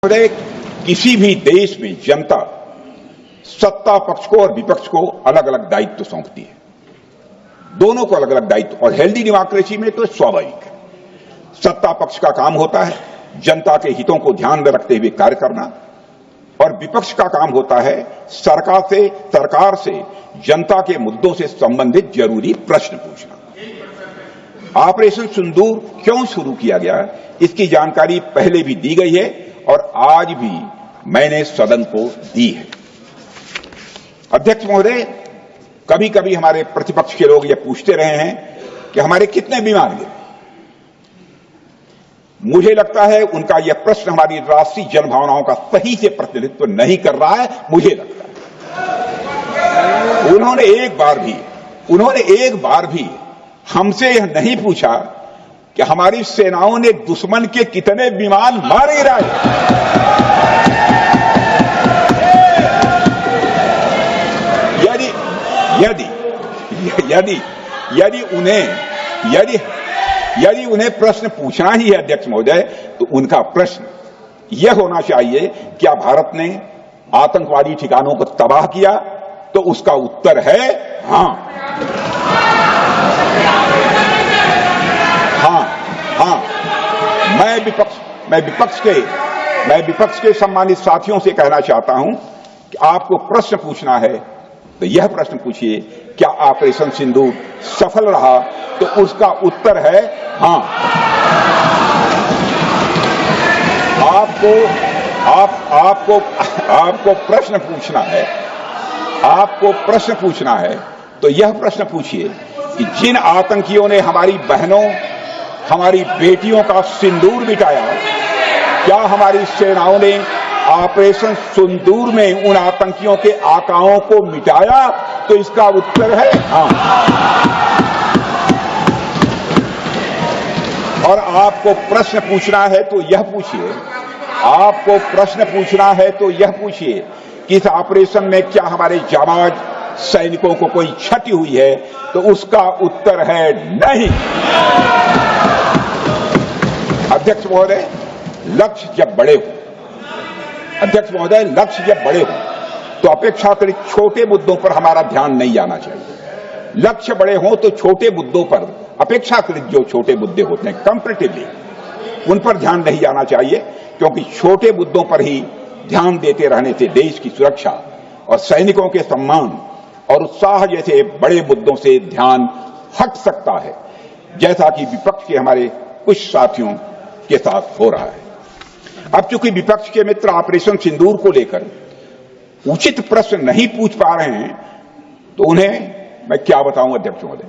किसी भी देश में जनता सत्ता पक्ष को और विपक्ष को अलग अलग दायित्व सौंपती है, दोनों को अलग अलग दायित्व। और हेल्दी डेमोक्रेसी में तो स्वाभाविक है, सत्ता पक्ष का काम होता है जनता के हितों को ध्यान में रखते हुए कार्य करना, और विपक्ष का काम होता है सरकार से जनता के मुद्दों से संबंधित जरूरी प्रश्न पूछना। ऑपरेशन सिंदूर क्यों शुरू किया गया, इसकी जानकारी पहले भी दी गई है और आज भी मैंने सदन को दी है। अध्यक्ष महोदय, कभी कभी हमारे प्रतिपक्ष के लोग ये पूछते रहे हैं कि हमारे कितने बीमार गिरे। मुझे लगता है उनका यह प्रश्न हमारी राष्ट्रीय जनभावनाओं का सही से प्रतिनिधित्व नहीं कर रहा है। मुझे लगता है उन्होंने एक बार भी हमसे यह नहीं पूछा कि हमारी सेनाओं ने दुश्मन के कितने विमान मार गिराए। यदि उन्हें प्रश्न पूछना ही है अध्यक्ष महोदय, तो उनका प्रश्न यह होना चाहिए, क्या भारत ने आतंकवादी ठिकानों को तबाह किया? तो उसका उत्तर है हाँ। मैं विपक्ष के सम्मानित साथियों से कहना चाहता हूं कि आपको प्रश्न पूछना है तो यह प्रश्न पूछिए, क्या ऑपरेशन सिंदूर सफल रहा? तो उसका उत्तर है हाँ। आपको प्रश्न पूछना है तो यह प्रश्न पूछिए कि जिन आतंकियों ने हमारी बहनों, हमारी बेटियों का सिंदूर मिटाया, क्या हमारी सेनाओं ने ऑपरेशन सिंदूर में उन आतंकियों के आकाओं को मिटाया? तो इसका उत्तर है हाँ। और आपको प्रश्न पूछना है तो यह पूछिए कि इस ऑपरेशन में क्या हमारे जाबाज सैनिकों को कोई क्षति हुई है? तो उसका उत्तर है नहीं। अध्यक्ष महोदय, लक्ष्य जब बड़े हो तो अपेक्षाकृत छोटे मुद्दों पर हमारा ध्यान नहीं जाना चाहिए। लक्ष्य बड़े हों तो छोटे मुद्दों पर, अपेक्षाकृत जो छोटे मुद्दे होते हैं कंपैरेटिवली, उन पर ध्यान नहीं जाना चाहिए, क्योंकि छोटे मुद्दों पर ही ध्यान देते रहने से देश की सुरक्षा और सैनिकों के सम्मान और उत्साह जैसे बड़े मुद्दों से ध्यान हट सकता है, जैसा कि विपक्ष के हमारे कुछ साथियों के साथ हो रहा है। अब चूंकि विपक्ष के मित्र ऑपरेशन सिंदूर को लेकर उचित प्रश्न नहीं पूछ पा रहे हैं, तो उन्हें मैं क्या बताऊं अध्यक्ष महोदय।